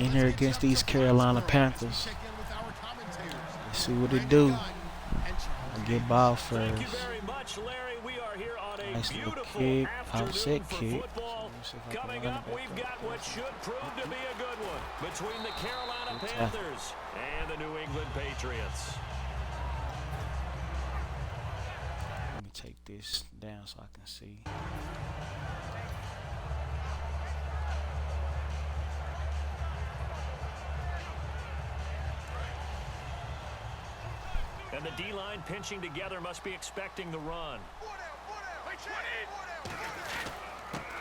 in here against these Carolina Panthers. Let's see what it do. I get ball first. Nice little kick, offset kick. Coming up, we've got what should prove to be a good one between the Carolina Panthers and the New England Patriots. Let me take this down so I can see. And the D-line pinching together must be expecting the run.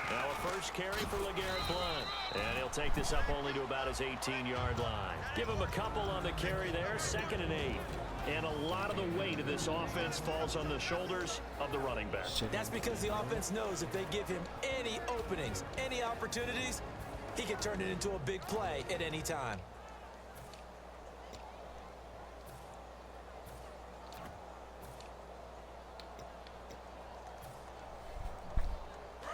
Now a first carry for LeGarrette Blount. And he'll take this up only to about his 18-yard line. Give him a couple on the carry there, 2nd and 8. And a lot of the weight of this offense falls on the shoulders of the running back. That's because the offense knows if they give him any openings, any opportunities, he can turn it into a big play at any time.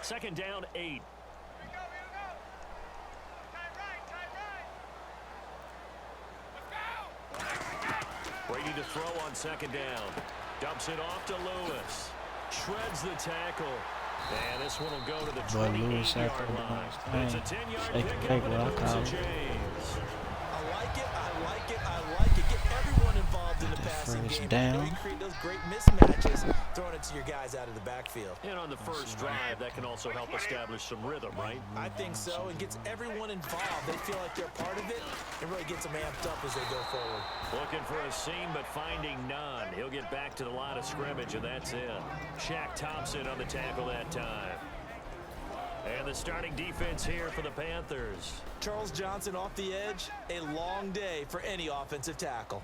Second down, 8. Brady to throw on 2nd down. Dumps it off to Lewis. Shreds the tackle. And this one will go to the 28-yard line. It's a 10-yard pickup and it moves the chains. I like it, I like it, I like it. Get everyone involved in the passing game. Down. You create those great mismatches, throwing it to your guys out of the backfield. And on the first drive, that can also help establish some rhythm, right? I think so. It gets everyone involved. They feel like they're part of it. It really gets them amped up as they go forward. Looking for a seam, but finding none. He'll get back to the line of scrimmage, and that's it. Shaq Thompson on the tackle that time. And the starting defense here for the Panthers. Charles Johnson off the edge. A long day for any offensive tackle.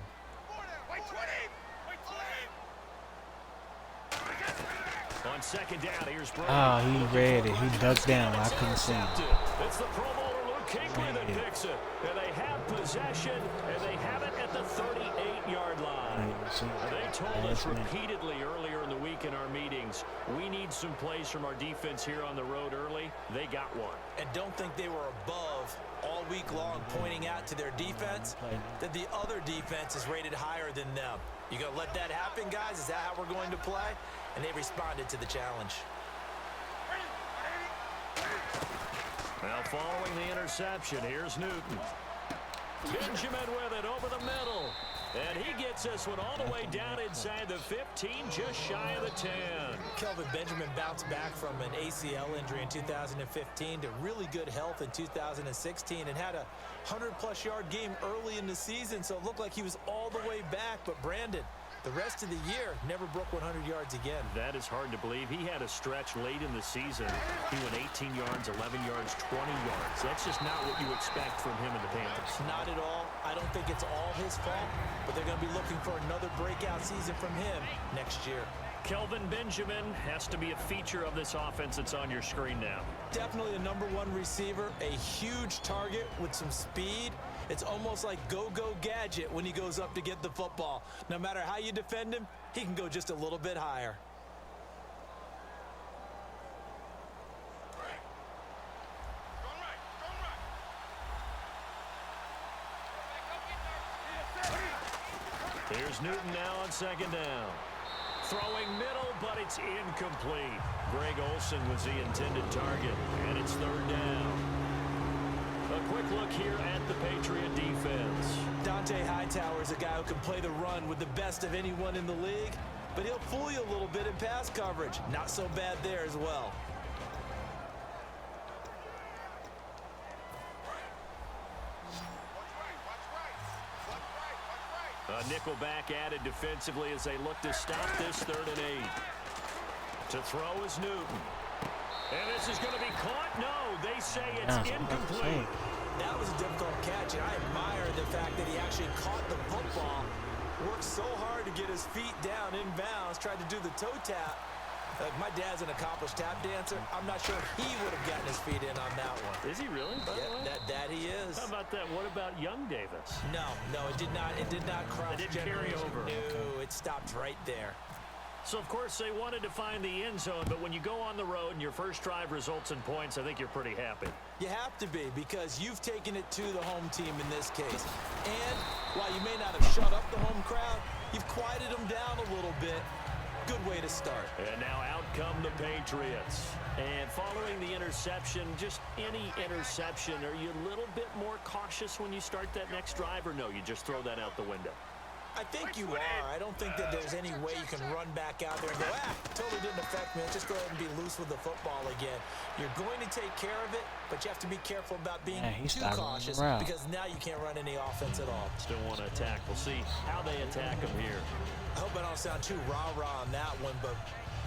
On 2nd down, here's Brady. Oh, he read it. He ducked down. I couldn't see him. It's the Pro Bowler Luke Kuechly that picks it. And they have possession, and they have it at the 38-yard line. They told us repeatedly earlier in the week in our meetings, we need some plays from our defense here on the road early. They got one. And don't think they were above all week long, pointing out to their defense that the other defense is rated higher than them. You gonna let that happen, guys? Is that how we're going to play? And they responded to the challenge. Now following the interception, here's Newton. Benjamin with it over the middle. And he gets this one all the way down inside the 15, just shy of the 10. Kelvin Benjamin bounced back from an ACL injury in 2015 to really good health in 2016 and had a 100-plus yard game early in the season, so it looked like he was all the way back. But Brandon, the rest of the year, never broke 100 yards again. That is hard to believe. He had a stretch late in the season. He went 18 yards, 11 yards, 20 yards. That's just not what you expect from him in the Panthers. Not at all. I don't think it's all his fault, but they're going to be looking for another breakout season from him next year. Kelvin Benjamin has to be a feature of this offense that's on your screen now. Definitely a #1 receiver, a huge target with some speed. It's almost like go-go gadget when he goes up to get the football. No matter how you defend him, he can go just a little bit higher. Here's Newton now on 2nd down. Throwing middle, but it's incomplete. Greg Olsen was the intended target, and it's 3rd down. A quick look here at the Patriot defense. Dante Hightower is a guy who can play the run with the best of anyone in the league, but he'll fool you a little bit in pass coverage. Not so bad there as well. A nickelback added defensively as they look to stop this 3rd and 8. To throw is Newton. And this is going to be caught. No, they say it's incomplete. That was a difficult catch, and I admire the fact that he actually caught the football. Worked so hard to get his feet down inbounds, tried to do the toe tap. My dad's an accomplished tap dancer. I'm not sure he would have gotten his feet in on that one. Is he really? Yeah, that he is. How about that? What about young Davis? No, it did not. It did not cross. It didn't carry over. No, it stopped right there. So, of course, they wanted to find the end zone, but when you go on the road and your first drive results in points, I think you're pretty happy. You have to be, because you've taken it to the home team in this case. And while you may not have shut up the home crowd, you've quieted them down a little bit. Good way to start. And now out come the Patriots. And following the interception, just any interception, are you a little bit more cautious when you start that next drive, or no, you just throw that out the window? I think you are. I don't think that there's any way you can run back out there and go, totally didn't affect me. Let's just go ahead and be loose with the football again. You're going to take care of it, but you have to be careful about being too cautious, because now you can't run any offense at all. Still want to attack. We'll see how they attack them here. I hope I don't sound too rah-rah on that one, but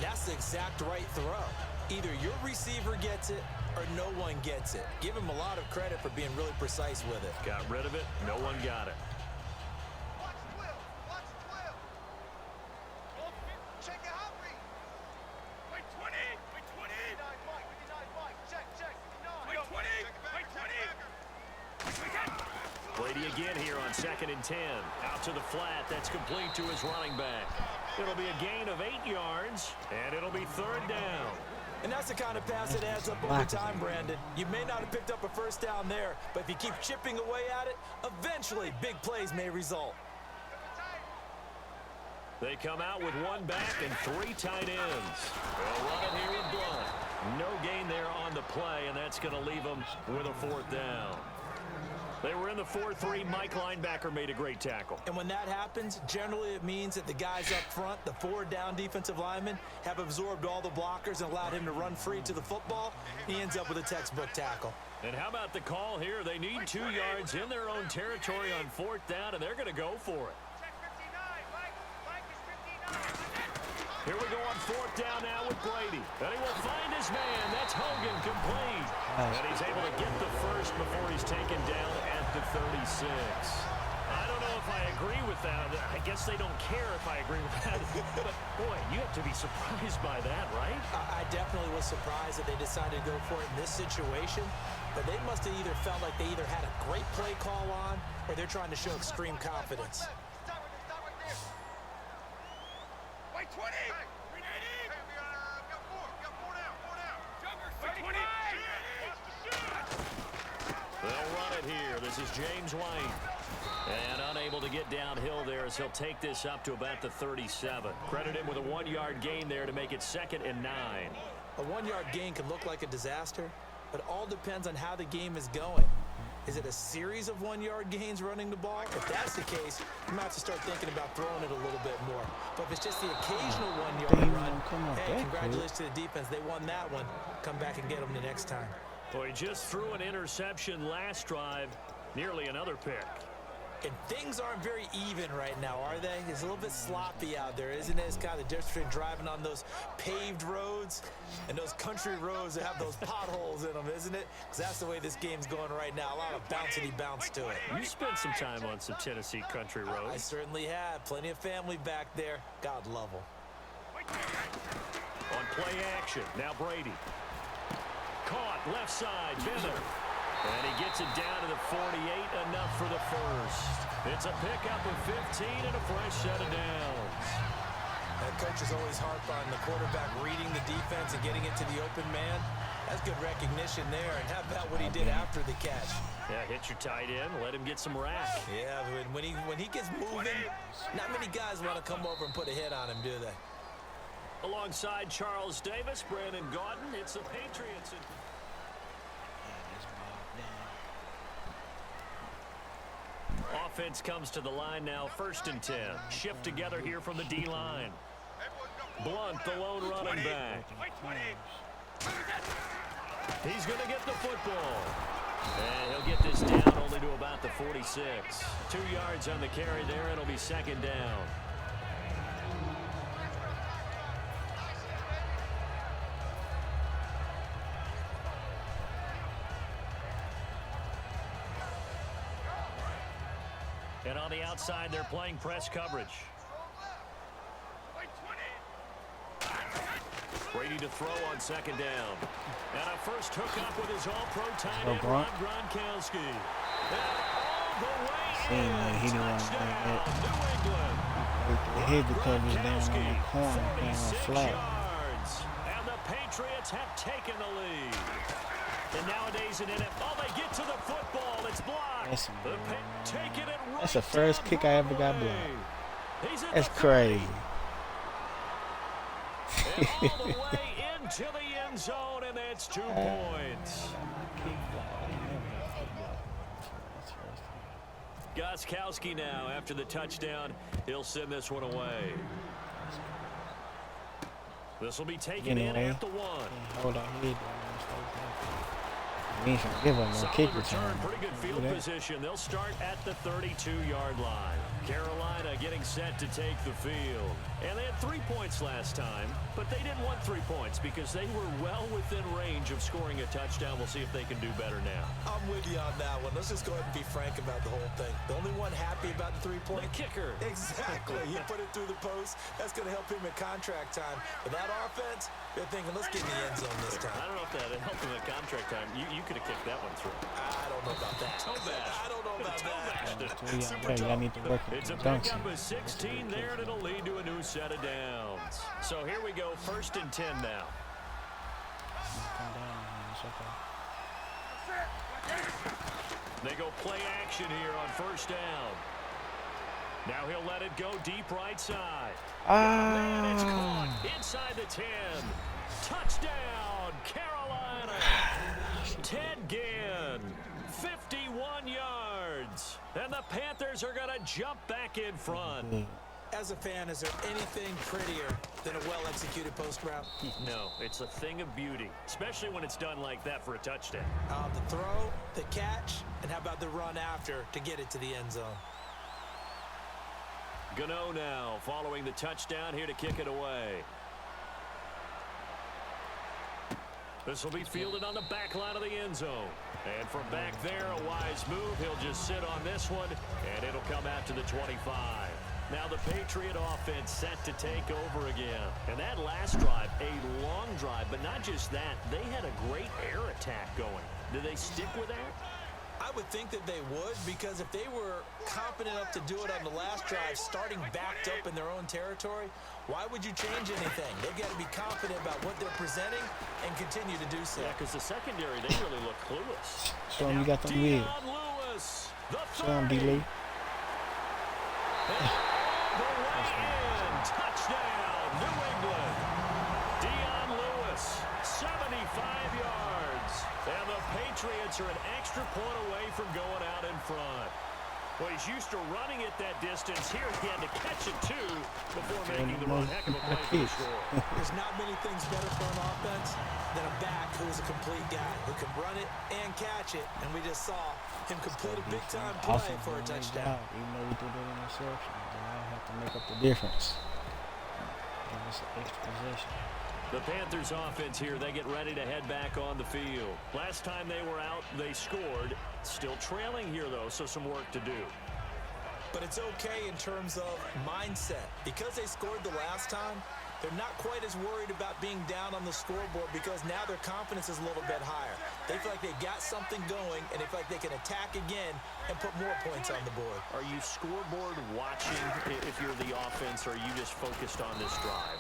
that's the exact right throw. Either your receiver gets it or no one gets it. Give him a lot of credit for being really precise with it. Got rid of it. No one got it. Brady again here on 2nd and 10. Out to the flat. That's complete to his running back. It'll be a gain of 8 yards, and it'll be 3rd down. And that's the kind of pass that adds up over time, Brandon. You may not have picked up a first down there, but if you keep chipping away at it, eventually big plays may result. They come out with 1 back and 3 tight ends. They'll run it here with Blunt. No gain there on the play, and that's going to leave them with a 4th down. They were in the 4-3. Mike linebacker made a great tackle. And when that happens, generally it means that the guys up front, the 4 down defensive linemen, have absorbed all the blockers and allowed him to run free to the football. He ends up with a textbook tackle. And how about the call here? They need 2 yards in their own territory on 4th down, and they're going to go for it. Here we go on 4th down now with Brady. And he will find his man. That's Hogan, complete. And he's able to get the first before he's taken down at the 36. I don't know if I agree with that. I guess they don't care if I agree with that. But, boy, you have to be surprised by that, right? I definitely was surprised that they decided to go for it in this situation. But they must have either felt like they either had a great play call on, or they're trying to show extreme confidence. 20! They'll run it here. This is James White. And unable to get downhill there as he'll take this up to about the 37. Credit him with a 1-yard gain there to make it 2nd and 9. A 1-yard gain can look like a disaster, but it all depends on how the game is going. Is it a series of 1-yard gains running the ball? If that's the case, you might have to start thinking about throwing it a little bit more. But if it's just the occasional 1-yard run, hey, congratulations to the defense. They won that one. Come back and get them the next time. Boy, he just threw an interception last drive. Nearly another pick. And things aren't very even right now, are they? It's a little bit sloppy out there, isn't it? It's kind of the difference between driving on those paved roads and those country roads that have those potholes in them, isn't it? Because that's the way this game's going right now. A lot of bouncy bounce to it. You spent some time on some Tennessee country roads. I certainly have. Plenty of family back there. God love them. On play action, now Brady. Caught, left side, Bender. And he gets it down to the 48, enough for the first. It's a pickup of 15 and a fresh set of downs. That coach is always harp on the quarterback reading the defense and getting it to the open man. That's good recognition there. And how about what he did after the catch? Yeah, hit your tight end, let him get some rack. Yeah, when he gets moving, not many guys want to come over and put a hit on him, do they? Alongside Charles Davis, Brandon Gaudin, it's the Patriots. Offense comes to the line now, 1st and 10. Shift together here from the D-line. Blunt, the lone running back. He's going to get the football. And he'll get this down only to about the 46. 2 yards on the carry there, and it'll be 2nd down. And on the outside, they're playing press coverage. Brady to throw on 2nd down. And a first hookup with his all-pro tight end, Gronkowski. And all Seemed like he didn't want to bring that. They hit the coverage down on the corner, down flat. And the Patriots have taken the lead. And nowadays in NFL, they get to the football. It's blocked. That's the first kick I ever got blocked. That's crazy. And all the way into the end zone, and that's 2 points. Gostkowski now after the touchdown. He'll send this one away. This will be taken in at the 1. Hold on, we ain't gonna give up no kick return. Pretty good field position. They'll start at the 32-yard line. Carolina getting set to take the field. And they had 3 points last time, but they didn't want 3 points because they were well within range of scoring a touchdown. We'll see if they can do better now. I'm with you on that one. Let's just go ahead and be frank about the whole thing. The only one happy about the 3-point? The kicker. Exactly. He put it through the post. That's going to help him in contract time. But that offense, they're thinking, let's get in the end zone this time. I don't know if that helped him in contract time. You could have kicked that one through. I don't know about that. I don't know about that. Super tough. Need to work it's a pickup of 16 there, and it'll lead to a new set of downs. So here we go, 1st and 10 now. They go play action here on 1st down. Now he'll let it go deep right side. And it's caught inside the 10. Touchdown, Carolina. Ted Ginn, 51 yards. And the Panthers are going to jump back in front. As a fan, is there anything prettier than a well-executed post route? No, it's a thing of beauty, especially when it's done like that for a touchdown. The throw, the catch, and how about the run after to get it to the end zone? Gano now following the touchdown here to kick it away. This will be fielded on the back line of the end zone. And from back there, a wise move. He'll just sit on this one, and it'll come out to the 25. Now the Patriot offense set to take over again. And that last drive, a long drive, but not just that. They had a great air attack going. Do they stick with that? I would think that they would, because if they were confident enough to do it on the last drive, starting backed up in their own territory, why would you change anything? They've got to be confident about what they're presenting and continue to do so. Yeah, because the secondary, they really look clueless. Show him you got the lead. Show him, D-Lee. Touchdown, New England. Dion Lewis, 75 yards. And the Patriots are an extra point away from going out in front. Well, he's used to running at that distance. Here he had to catch it, too, before making the run. Heck of a play for the score. There's not many things better for an offense than a back who is a complete guy who can run it and catch it. And we just saw him complete a big-time play for a touchdown. Even though we threw that interception, I have to make up the difference. And it's an extra possession. The Panthers offense here, they get ready to head back on the field. Last time they were out, they scored. Still trailing here, though, so some work to do. But it's okay in terms of mindset. Because they scored the last time, they're not quite as worried about being down on the scoreboard because now their confidence is a little bit higher. They feel like they've got something going, and they feel like they can attack again and put more points on the board. Are you scoreboard watching if you're the offense, or are you just focused on this drive?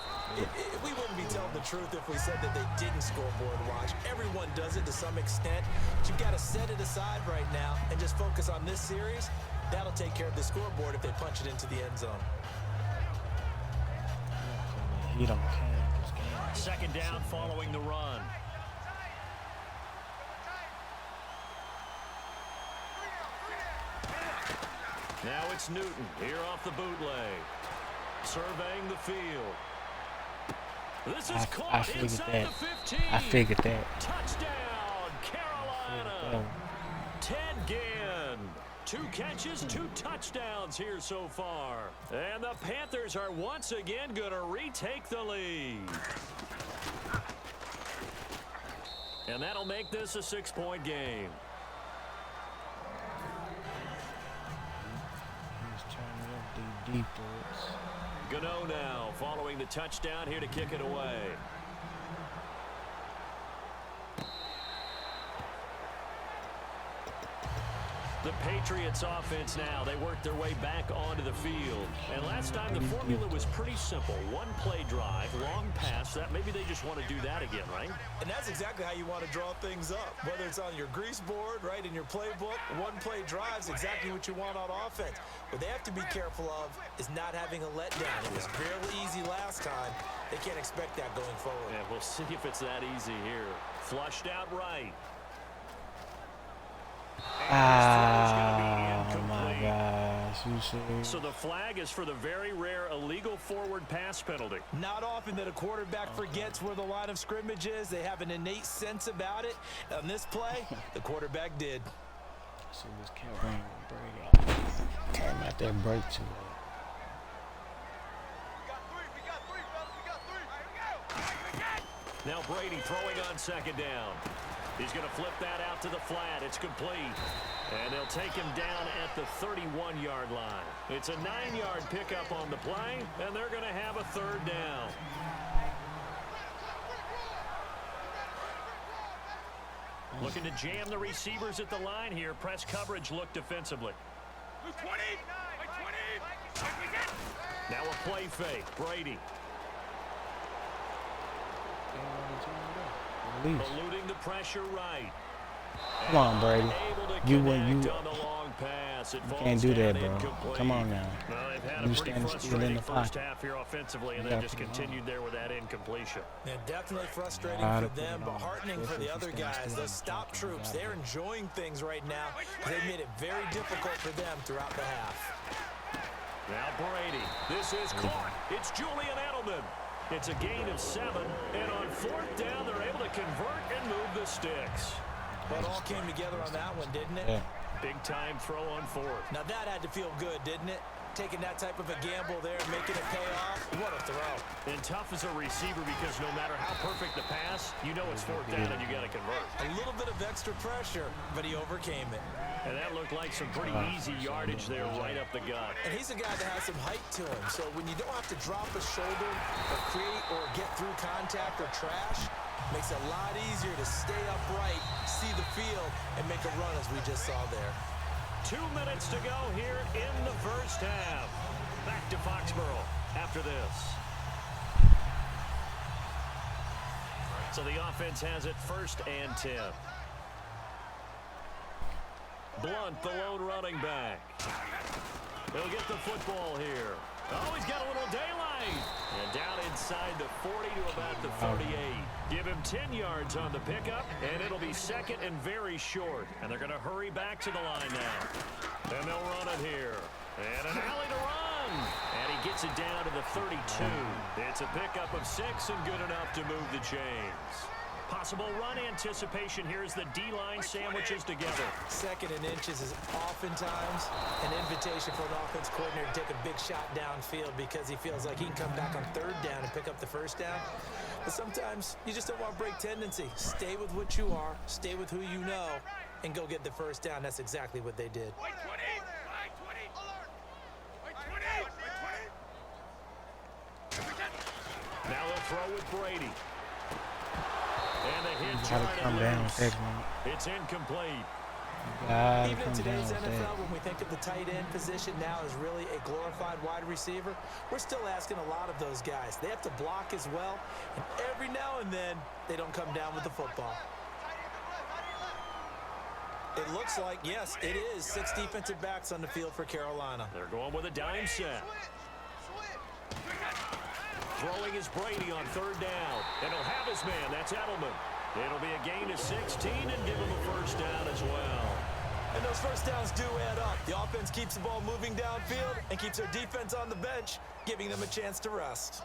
We wouldn't be telling the truth if we said that they didn't scoreboard watch. Everyone does it to some extent. But you've got to set it aside right now and just focus on this series. That'll take care of the scoreboard if they punch it into the end zone. He don't care. Second down following the run. Now it's Newton here off the bootleg. Surveying the field. This is caught inside the 15. I figured that. Touchdown, Carolina. Ted Ginn. 2 catches, 2 touchdowns here so far. And the Panthers are once again going to retake the lead. And that'll make this a 6-point game. He's turning up the deep threats. Gano now following the touchdown here to kick it away. The Patriots offense now, they work their way back onto the field. And last time the formula was pretty simple. One play drive, long pass. That maybe they just want to do that again, right? And that's exactly how you want to draw things up. Whether it's on your grease board, right, in your playbook, one play drive is exactly what you want on offense. What they have to be careful of is not having a letdown. It was fairly easy last time. They can't expect that going forward. Yeah, we'll see if it's that easy here. Flushed out right. Oh my gosh, you see. So the flag is for the very rare illegal forward pass penalty. Not often that a quarterback forgets where the line of scrimmage is. They have an innate sense about it. On this play, the quarterback did. So this can't bring Brady. Came out there break too late. Now Brady throwing on second down. He's going to flip that out to the flat. It's complete. And they'll take him down at the 31-yard line. It's a 9-yard pickup on the play, and they're going to have a third down. Looking to jam the receivers at the line here. Press coverage look defensively. Now a play fake. Brady. Eluding the pressure right. Come on, Brady. You can't do that, bro. Incomplete. Come on now. Well, they've had You a pretty stand still in frustrating the first pocket. half here offensively, and they just continued there with that incompletion. Yeah, definitely frustrating for them, but heartening for the other guys. Those stop troops, they're enjoying things right now. They made it very difficult for them throughout the half. Now Brady. This is caught. It's Julian Edelman. It's a gain of 7, and on fourth down, they're able to convert and move the sticks. But all came together on that one, didn't it? Yeah. Big-time throw on fourth. Now that had to feel good, didn't it? Taking that type of a gamble there, making it pay off. What a throw. And tough as a receiver because no matter how perfect the pass, you know it's fourth down and you got to convert. A little bit of extra pressure, but he overcame it. And that looked like some pretty easy yardage there right up the gut. And he's a guy that has some height to him, so when you don't have to drop a shoulder or create or get through contact or trash, makes it a lot easier to stay upright, see the field, and make a run as we just saw there. 2 minutes to go here in the first half. Back to Foxborough after this. So the offense has it 1st and 10. Blunt, the lone running back. He'll get the football here. Oh, he's got a little daylight. And down inside the 40 to about the 38. Give him 10 yards on the pickup, and it'll be second and very short. And they're going to hurry back to the line now. And they'll run it here. And an alley to run. And he gets it down to the 32. It's a pickup of 6 and good enough to move the chains. Possible run anticipation here as the D-line sandwiches together. 2nd and inches is oftentimes an invitation for an offense coordinator to take a big shot downfield because he feels like he can come back on 3rd down and pick up the 1st down. But sometimes you just don't want break tendency. Stay with what you are, stay with who you know, and go get the 1st down. That's exactly what they did. Now they'll throw with Brady. And the hit Gotta come down with that one. It's incomplete. Even in today's NFL, when we think of the tight end position now as really a glorified wide receiver, we're still asking a lot of those guys. They have to block as well, and every now and then, they don't come down with the football. It looks like, yes, it is 6 defensive backs on the field for Carolina. They're going with a dime set. Throwing is Brady on 3rd down. And he'll have his man. That's Edelman. It'll be a gain of 16 and give him a 1st down as well. And those 1st downs do add up. The offense keeps the ball moving downfield and keeps their defense on the bench, giving them a chance to rest.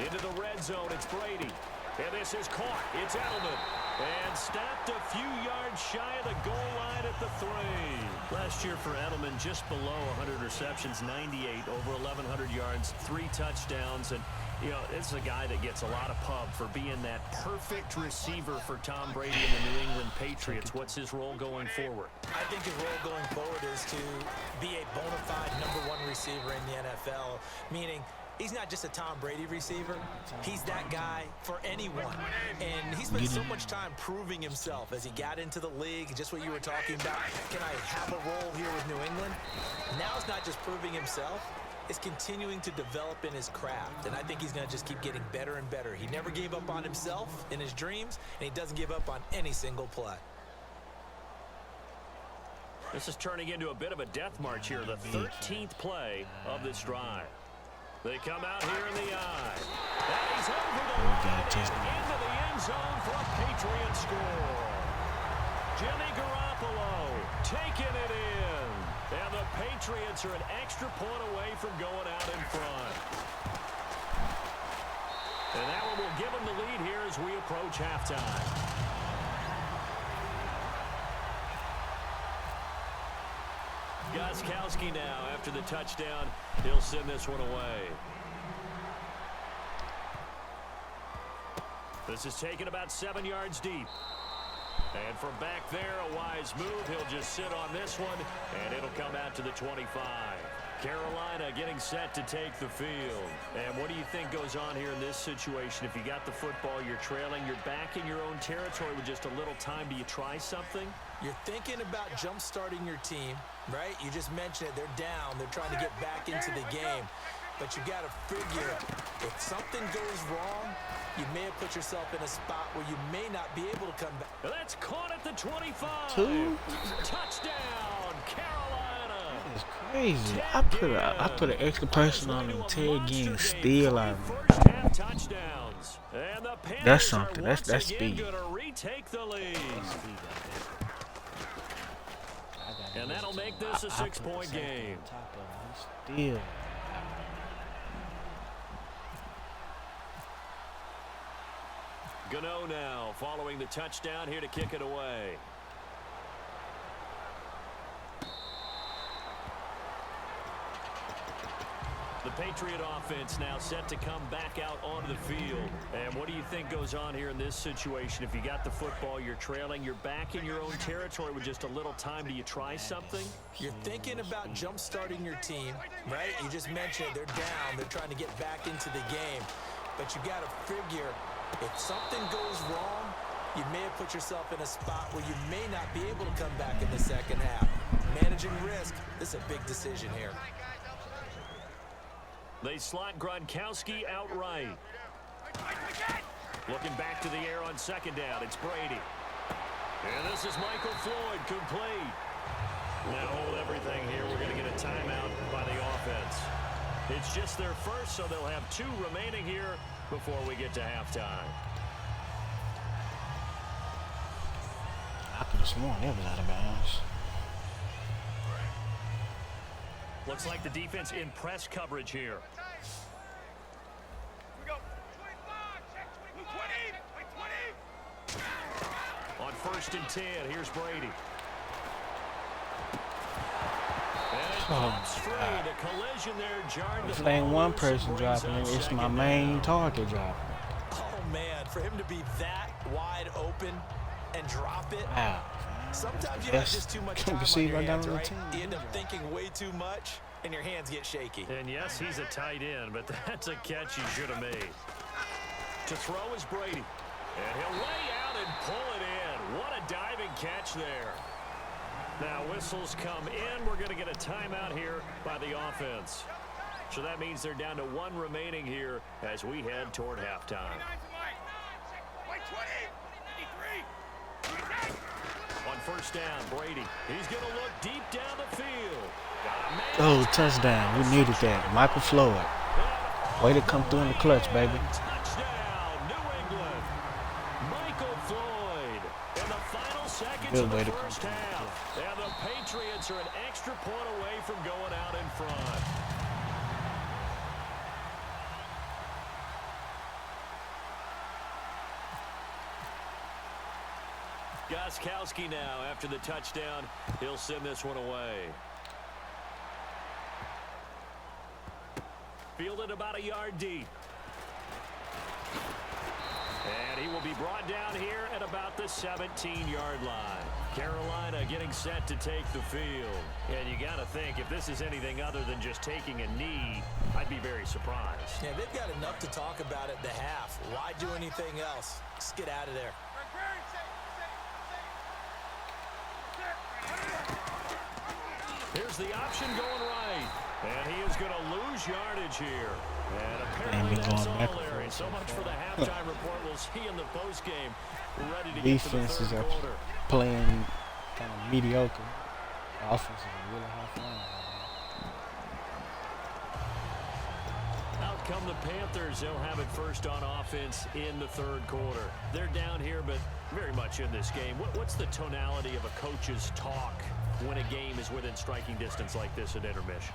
Into the red zone, it's Brady. And this is caught. It's Edelman. And stopped a few yards shy of the goal line at the 3. Last year for Edelman, just below 100 receptions, 98, over 1,100 yards, 3 touchdowns. And, you know, this is a guy that gets a lot of pub for being that perfect receiver for Tom Brady and the New England Patriots. What's his role going forward? I think his role going forward is to be a bona fide #1 receiver in the NFL, meaning He's not just a Tom Brady receiver. He's that guy for anyone. And he spent so much time proving himself as he got into the league, just what you were talking about. Can I have a role here with New England? Now it's not just proving himself. It's continuing to develop in his craft. And I think he's going to just keep getting better and better. He never gave up on himself in his dreams, and he doesn't give up on any single play. This is turning into a bit of a death march here, the 13th play of this drive. They come out here in the eye. And he's over the line and into the end zone for a Patriot score. Jimmy Garoppolo taking it in. And the Patriots are an extra point away from going out in front. And that one will give them the lead here as we approach halftime. Gostkowski now after the touchdown. He'll send this one away. This is taken about 7 yards deep. And from back there, a wise move. He'll just sit on this one, and it'll come out to the 25. Carolina getting set to take the field. And what do you think goes on here in this situation? If you got the football, you're trailing, you're back in your own territory with just a little time. Do you try something? You're thinking about jump-starting your team, right? You just mentioned it. They're down. They're trying to get back into the game. But you got to figure if something goes wrong, you may have put yourself in a spot where you may not be able to come back. That's caught at the 25. Touchdown, Carolina. That is crazy. I put an extra person on him. Ted getting still out of him. That's something. That's speed. Retake the lead. And that'll make this a 6-point game. Still. Gano now following the touchdown here to kick it away. The Patriot offense now set to come back out onto the field. And what do you think goes on here in this situation? If you got the football, you're trailing, you're back in your own territory with just a little time. Do you try something? You're thinking about jump-starting your team, right? You just mentioned it. They're down. They're trying to get back into the game. But you got to figure if something goes wrong, you may have put yourself in a spot where you may not be able to come back in the second half. Managing risk, this is a big decision here. They slot Gronkowski outright. Looking back to the air on second down. It's Brady. And this is Michael Floyd, complete. Now hold everything here. We're going to get a timeout by the offense. It's just their first, so they'll have 2 remaining here before we get to halftime. I could have sworn that was out of bounds. Looks like the defense in press coverage here. We go. 25, check 20. On 1st and 10, here's Brady. And it pops free. The collision there jarred the If ain't one person dropping it, it's my main target dropping. Oh, man, for him to be that wide open and drop it. Wow. Sometimes you have just too much time on your hands, right? You end up thinking way too much, and your hands get shaky. And yes, he's a tight end, but that's a catch he should have made. To throw is Brady. And he'll lay out and pull it in. What a diving catch there. Now whistles come in. We're going to get a timeout here by the offense. So that means they're down to 1 remaining here as we head toward halftime. On 1st down, Brady. He's going to look deep down the field. Oh, touchdown. We needed that. Michael Floyd. Way to come through in the clutch, baby. Touchdown, New England. Michael Floyd in the final seconds Good of way the to come first through. half. And the Patriots are an extra point away from going out in front. Gostkowski now after the touchdown. He'll send this one away. Fielded about a yard deep. And he will be brought down here at about the 17-yard line. Carolina getting set to take the field. And you got to think, if this is anything other than just taking a knee, I'd be very surprised. Yeah, they've got enough to talk about at the half. Why do anything else? Just get out of there. Here's the option going right. And he is going to lose yardage here. And apparently that's all, Larry. So much for the halftime report. We'll see in the postgame. Ready to get to the third quarter. Playing kind of mediocre. The offense is really high flying. Out come the Panthers. They'll have it first on offense in the third quarter. They're down here, but very much in this game. What's the tonality of a coach's talk when a game is within striking distance like this at intermission?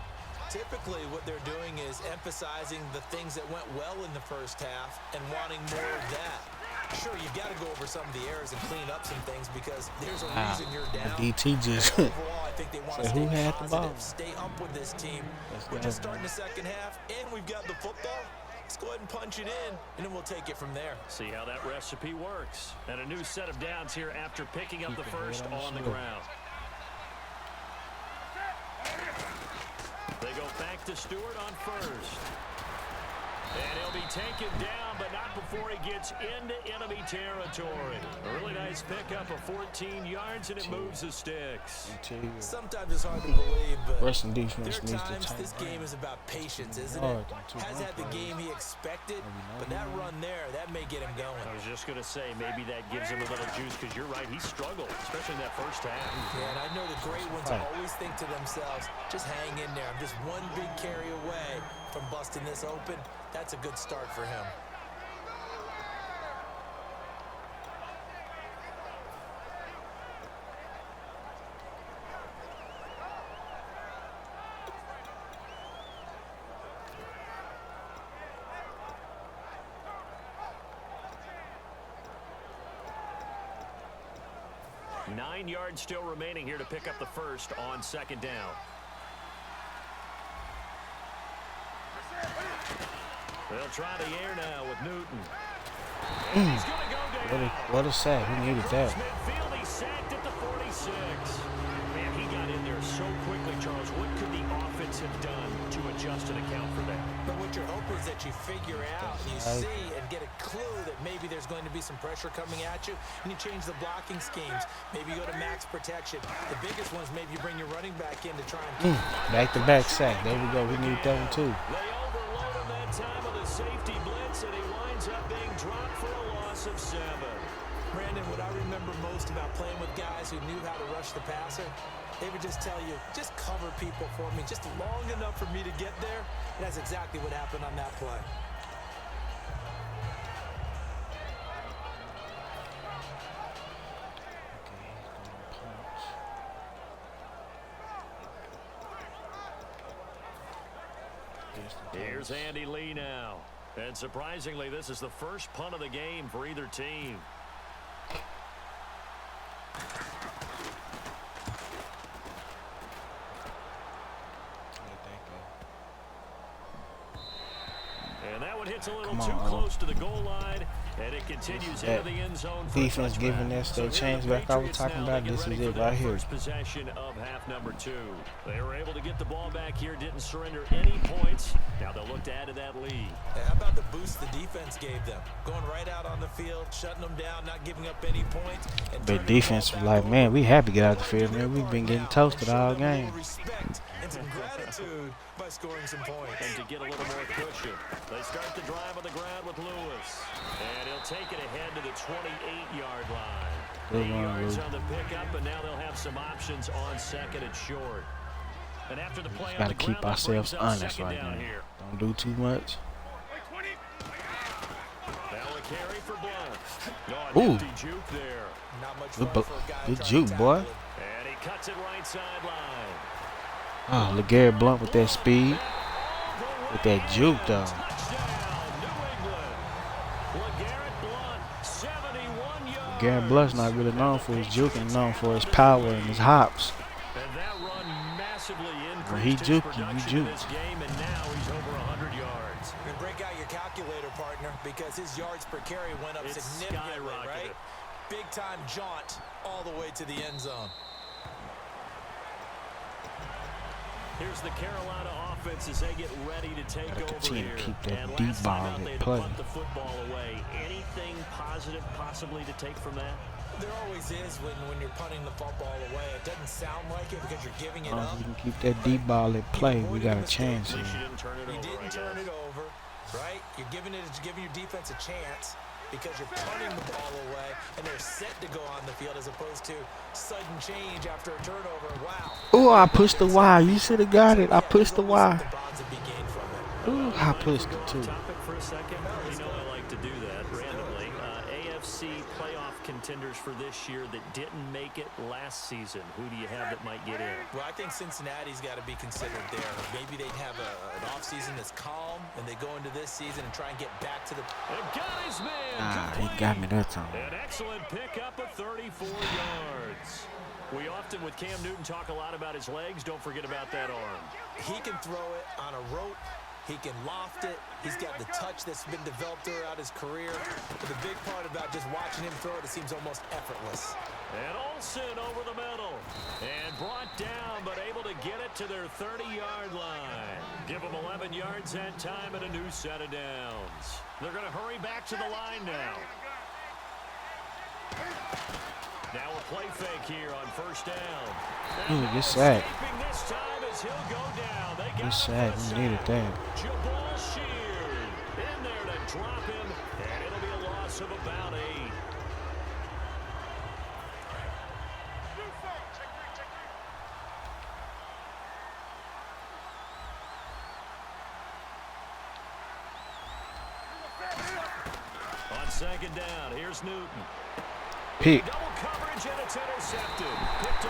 Typically, what they're doing is emphasizing the things that went well in the first half and wanting more of that. Sure, you've got to go over some of the errors and clean up some things because there's a reason you're down. DT just overall, I think they want to stay who had the ball? positive, stay up with this team. We're just starting the second half, and we've got the football. Let's go ahead and punch it in, and then we'll take it from there. See how that recipe works. And a new set of downs here after picking up the first on the ground. They go back to Stewart on first. And he'll be taken down, but not before he gets into enemy territory. A really nice pickup of 14 yards, and it moves the sticks. Sometimes it's hard to believe, but Russian defense there needs are times to this game is about patience, isn't it? Has had the game he expected, but that run there, that may get him going. I was just going to say, maybe that gives him a little juice, because you're right, he struggled, especially in that first half. Yeah, and I know the great ones always think to themselves, just hang in there. I'm just one big carry away from busting this open. That's a good start for him. Nine yards still remaining here to pick up the first on second down. They'll try the air now with Newton. He's going to go down. What a sack. He needed that. Midfield, he's sacked at the 46. Man, he got in there so quickly, Charles. What could the offense have done to adjust and account for that? But what you're hoping is that you figure out, you see and get a clue that maybe there's going to be some pressure coming at you, and you change the blocking schemes. Maybe you go to max protection. The biggest ones, maybe you bring your running back in to try and back-to-back sack. There we go. We need that one too. They overload him that time with a safety blitz, and he winds up being dropped for a loss of 7. Brandon, what I remember most about playing with guys who knew how to rush the passer, they would just tell you, just cover people for me, just long enough for me to get there. And that's exactly what happened on that play. Here's Andy Lee now. And surprisingly, this is the first punt of the game for either team. And that one hits a little too close to the goal line, and it continues into the end zone. Defense giving us their chance back. I was talking about this is it right here. First possession of half number 2. They were able to get the ball back here, didn't surrender any points. Now they'll look to add to that lead. How about the boost the defense gave them? Going right out on the field, shutting them down, not giving up any points. But defense was like, man, we happy to get out the field, man. We've been getting toasted all game. Respect and some gratitude by scoring some points. And to get a little more cushion, they start the drive on the ground with Lewis. And he'll take it ahead to the 28-yard line. 8 yards on the pickup, and now they'll have some options on second and short. And after the play on the ground, gotta keep ourselves honest right now. Don't do too much. Now a carry for Blunt. Ooh. Juke there. Not much fun for a guy good trying juke, to boy. tackle him. And he cuts it right sideline. Oh, LeGarrette Blunt with that speed. With that juke, though. LeGarrette Blunt's not really known for his juke and known for his power and his hops. And that run massively increased When he his juke you, production you in juke. this game, and now he's over 100 yards. And break out your calculator, partner. because his yards per carry went up significantly, right? Big-time jaunt all the way to the end zone. Here's the Carolina offense as they get ready to take over here. Keep that And deep last ball time out, in they play. punt the football away. Anything positive possibly to take from that? There always is when you're punting the football away. It doesn't sound like it because you're giving it As long up. as we can keep that deep ball in play, we got a chance At here. least you didn't turn it over. You didn't turn it over, right? You're giving your defense a chance because you're punting the ball away and they're set to go on the field as opposed to sudden change after a turnover. Wow. Oh, I pushed the Y. You should have got it. I pushed the Y. Ooh, I pushed it too. Topic for a second. You know I like to do that randomly. AFC playoff contenders for this year that didn't make it last season. Who do you have that might get in? Well, I think Cincinnati's got to be considered there. Maybe they'd have an offseason that's calm, and they go into this season and try and get back to the... Got his man. Ah, he got me that time. An excellent pickup of 34 yards. We often, with Cam Newton, talk a lot about his legs. Don't forget about that arm. He can throw it on a rope. He can loft it. He's got the touch that's been developed throughout his career. But the big part about just watching him throw it seems almost effortless. And Olsen over the middle. And brought down, but able to get it to their 30-yard line. Give them 11 yards that time and a new set of downs. They're going to hurry back to the line now. Now a play fake here on first down. Ooh, good sack. This time as he'll go down. They got Good sack. We needed that. Jabal Sheard in there to drop him, and it'll be a loss of about 8. On second down, here's Newton. Pick. Double coverage and it's intercepted.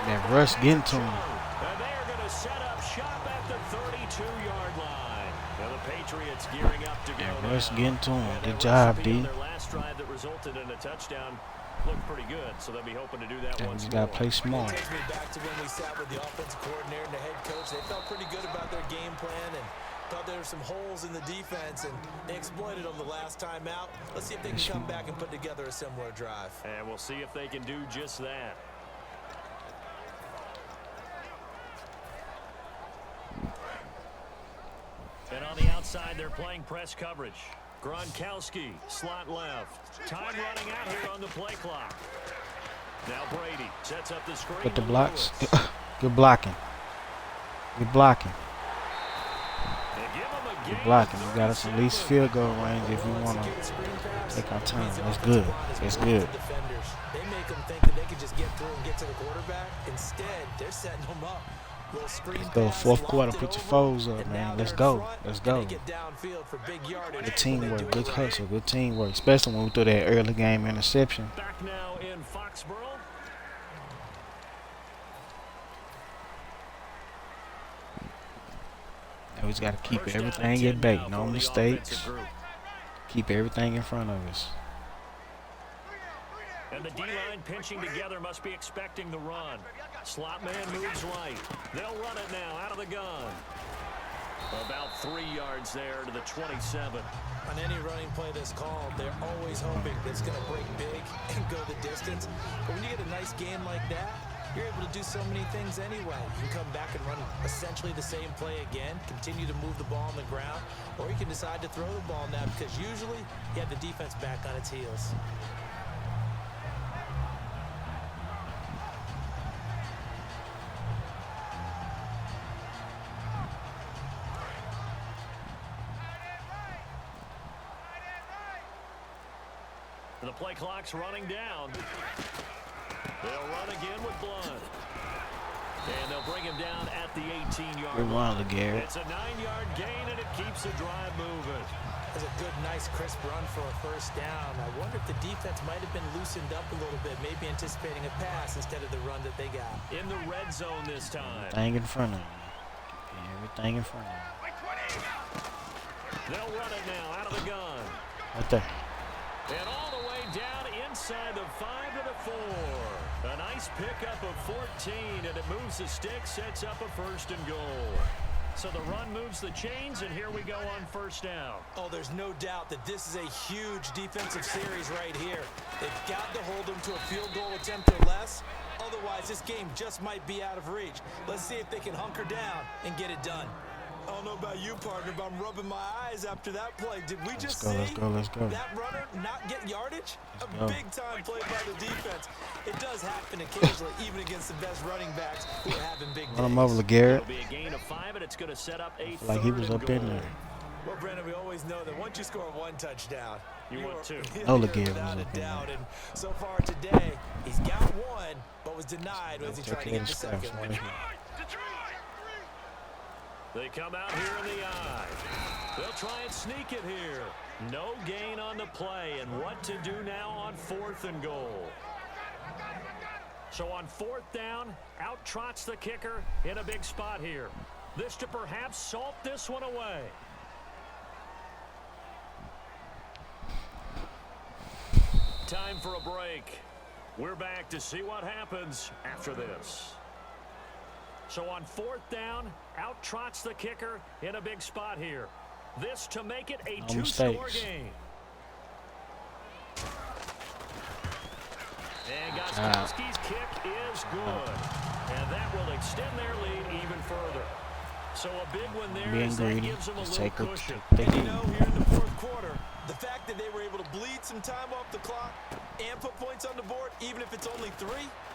That rush getting to him. And they are going to set up shop at the 32-yard line. Now the Patriots gearing up to go. That rush now. getting to him. And Good that job, recipe on D. Their last drive that resulted in a touchdown looked pretty good, so they'll be hoping to do that Yeah, once we more. gotta play It smart. takes me back to when we sat with the offensive coordinator and the head coach. They felt pretty good about their game plan and thought there were some holes in the defense, and they exploited them the last time out. Let's see if they can come back and put together a similar drive. And we'll see if they can do just that. And on the outside, they're playing press coverage. Gronkowski, slot left. Time running out here on the play clock. Now Brady sets up the screen. With the blocks. Good blocking. Good blocking. Good blocking. We got us at least field goal range if we want to take our time. That's good. That's good. They make them think that they can just get through and get to the quarterback. Instead, they're setting them up. Let's go fourth quarter. Put your foes up, man. Let's go. Let's go. Good teamwork. Good hustle. Good teamwork. Especially when we threw that early game interception. Back now in Foxborough. Now we just got to keep everything at bay. No mistakes. Keep everything in front of us. And the D-line pinching together must be expecting the run. Slot man moves right. They'll run it now out of the gun. About 3 yards there to the 27. On any running play that's called, they're always hoping that it's going to break big and go the distance. But when you get a nice game like that, you're able to do so many things anyway. You can come back and run essentially the same play again, continue to move the ball on the ground, or you can decide to throw the ball now because usually you have the defense back on its heels. The play clock's running down. They'll run again with Blunt. And they'll bring him down at the 18-yard line. It's a 9-yard gain, and it keeps the drive moving. That's a good, nice, crisp run for a first down. I wonder if the defense might have been loosened up a little bit, maybe anticipating a pass instead of the run that they got. In the red zone this time. Everything in front of them. Everything in front of them. They'll run it now out of the gun. Right there. And all the way down inside the 5 to the 4. A nice pickup of 14, and it moves the stick, sets up a 1st and goal. So the run moves the chains, and here we go on first down. Oh, there's no doubt that this is a huge defensive series right here. They've got to hold them to a field goal attempt or less. Otherwise, this game just might be out of reach. Let's see if they can hunker down and get it done. I don't know about you, partner, but I'm rubbing my eyes after that play. Did we just see let's go. that runner not get yardage? A big-time play by the defense. It does happen occasionally, even against the best running backs who are having big days. Run him over, Garrett. It'll be a gain of 5, and it's going to set up a Like he was up in goal. there. Well, Brandon, we always know that once you score one touchdown, You want two. No, Garrett was without a up in doubt. there. And so far today, he's got one, but was denied as he tried to get the second. They come out here in the eye. They'll try and sneak it here. No gain on the play, and what to do now on 4th and goal. So on 4th down, out trots the kicker in a big spot here. This to perhaps salt this one away. Time for a break. We're back to see what happens after this. So on 4th down, out trots the kicker in a big spot here. This to make it a 2-score game. And Gostkowski's kick is good. And that will extend their lead even further. So a big one there as that gives them a little cushion. And you know, here in the 4th quarter, the fact that they were able to bleed some time off the clock and put points on the board, even if it's only 3,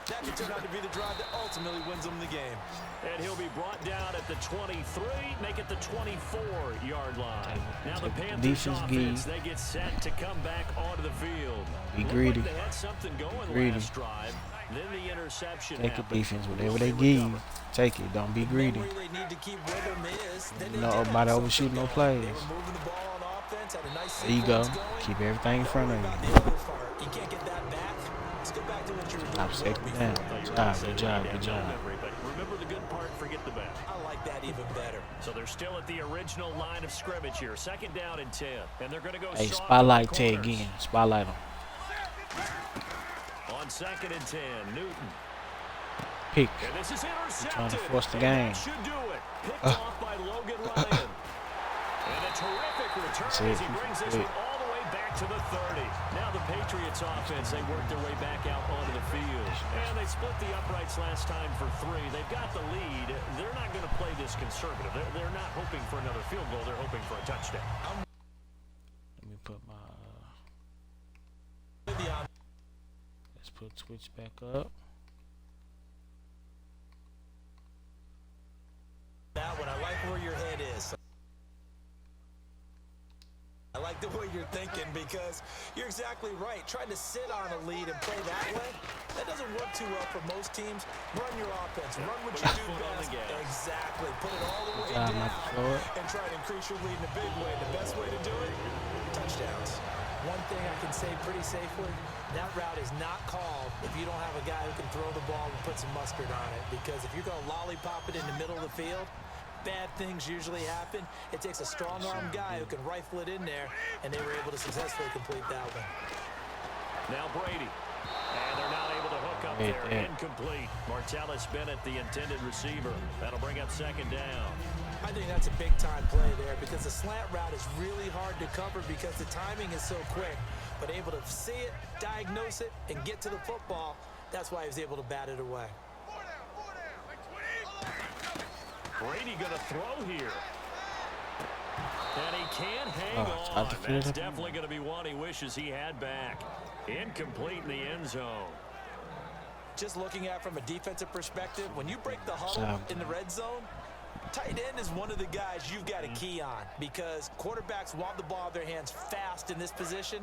that could turn out to be the drive that ultimately wins them the game. And he'll be brought down at the 23, make it the 24-yard line. Now the Panthers offense, they get set to come back onto the field. Be greedy. Like they had something going last drive. Then the interception Take happened. the defense, whatever they give you, take it. Don't be greedy. Where they need to keep rhythm is, No, nobody overshooting no plays. They were moving the ball on offense, had a nice There you go. sequence going. Keep everything in front of you. You can't get that back. Let's go back to what you were doing. Stop second down. Good job. Remember the good part, forget the bad. I like that even better. So they're still at the original line of scrimmage here. 2nd down and 10. And they're going to go Hey, soft spotlight on the Ted corners. again. Spotlight him. On 2nd and 10, Newton. Pick. And this is intercepted. Trying to force the And game. that should do it. Picked off by Logan Ryan. And a terrific return as he brings this one all the way back to the 30. Now the Patriots offense, they work their way back out onto the field. And they split the uprights last time for 3. They've got the lead. They're not going to play this conservative. They're not hoping for another field goal. They're hoping for a touchdown. Let me put my let's put switch back up. That one, I like where your head is. I like the way you're thinking because you're exactly right. Trying to sit on a lead and play that way, that doesn't work too well for most teams. Run your offense. Run what you do best. Exactly. Put it all the way down and try to increase your lead in a big way. The best way to do it, touchdowns. One thing I can say pretty safely, that route is not called if you don't have a guy who can throw the ball and put some mustard on it. Because if you're going to lollipop it in the middle of the field, bad things usually happen. It takes a strong-arm guy who can rifle it in there, and they were able to successfully complete that one. Now Brady. And they're not able to hook up there. Incomplete. Martellus Bennett, the intended receiver. That'll bring up 2nd down. I think that's a big-time play there because the slant route is really hard to cover because the timing is so quick. But able to see it, diagnose it, and get to the football, that's why he was able to bat it away. Brady going to throw here. And he can't hang on. That's definitely going to be one he wishes he had back. Incomplete in the end zone. Just looking at it from a defensive perspective, when you break the huddle in the red zone, tight end is one of the guys you've got a key on because quarterbacks want the ball in their hands fast in this position,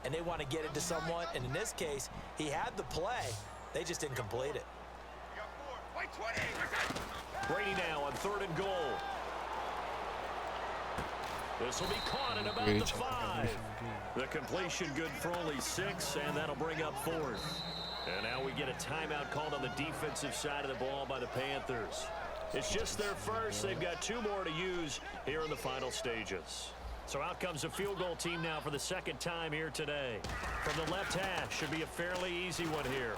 and they want to get it to someone. And in this case, he had the play. They just didn't complete it. Brady now on 3rd and goal. This will be caught at about the 5. The completion good for only 6, and that'll bring up 4th. And now we get a timeout called on the defensive side of the ball by the Panthers. It's just their first. They've got 2 more to use here in the final stages. So out comes a field goal team now for the 2nd time here today. From the left hash, should be a fairly easy one here.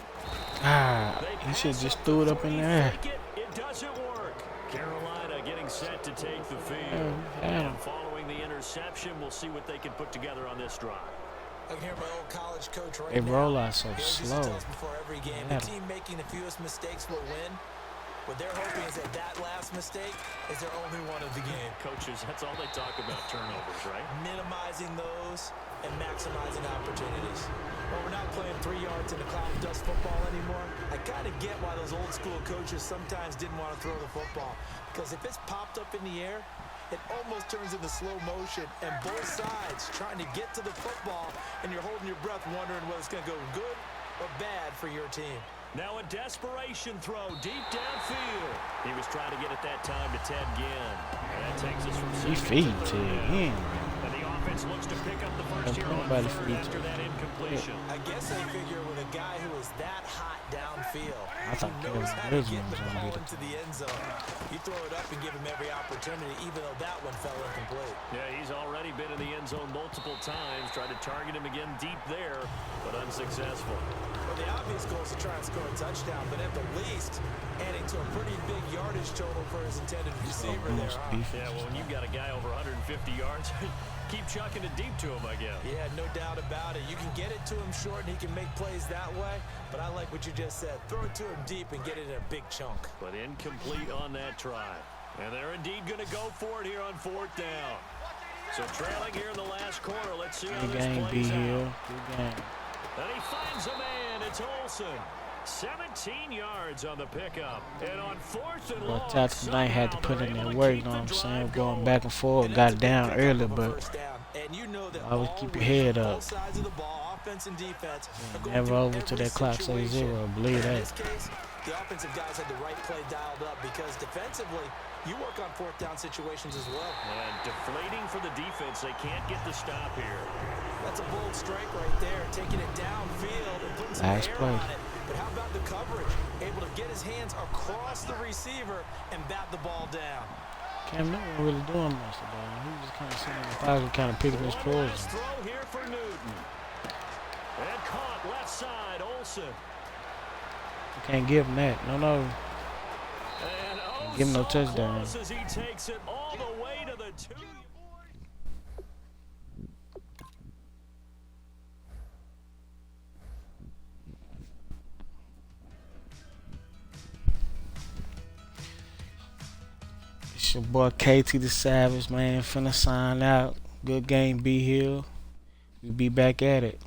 He should just threw it up in there. It doesn't work. Carolina getting set to take the field. And following the interception, we'll see what they can put together on this drive. I can hear my old college coach right They now. roll out so He always used to slow. tell us before every game, the team making the fewest mistakes will win. What they're hoping is that last mistake is their only one of the game. Coaches, that's all they talk about, turnovers, right? Minimizing those and maximizing opportunities. Well, we're not playing 3 yards in the cloud of dust football anymore. I kind of get why those old school coaches sometimes didn't want to throw the football. Because if it's popped up in the air, it almost turns into slow motion, and both sides trying to get to the football, and you're holding your breath wondering whether it's going to go good or bad for your team. Now a desperation throw deep downfield. He was trying to get it that time to Ted Ginn. And that takes us from He feed Ted Ginn. And the offense looks to pick up the first here on third after that incompletion. I guess they figure with a guy who is that hot downfield, I thought who knows how to get the Kevin ball was into the end zone, you throw it up and give him every opportunity, even though that one fell incomplete. Yeah, he's already been in the end zone multiple times. Tried to target him again deep there, but unsuccessful. Well, the obvious goal is to try and score a touchdown, but at the least, adding to a pretty big yardage total for his intended receiver there, huh? Yeah, well, when you've got a guy over 150 yards, keep chucking it deep to him, I guess. Yeah, no doubt about it. You can get it to him short, and he can make plays that way, but I like what you just said. Throw it to him deep and get it in a big chunk. But incomplete on that try. And they're indeed going to go for it here on 4th down. So trailing here in the last quarter. Let's see how this plays out. Good game. And he finds a man. It's Olsen. 17 yards on the pickup. And on 4th and long, Tactical Knight had to put in that work, you know what I'm saying? Going back and forth, got down early, but always keep your head up. Never over to that clock say 0. Believe that. In this case, the offensive guys had the right play dialed up because defensively, you work on 4th down situations as well. And deflating for the defense. They can't get the stop here. That's a bold strike right there, taking it downfield and putting some Nice air play. on it. But how about the coverage? Able to get his hands across the receiver and bat the ball down. Cam Newton wasn't really doing much today. He was just kind of sitting in the pocket, kind of picking his poison. Nice throw here for Newton. And caught left side, Olsen. You can't give him that. No. And Give him no so touchdown. close as he takes it all the way to the 2. It's your boy KT the Savage, man. Finna sign out. Good game, B Hill. We be back at it.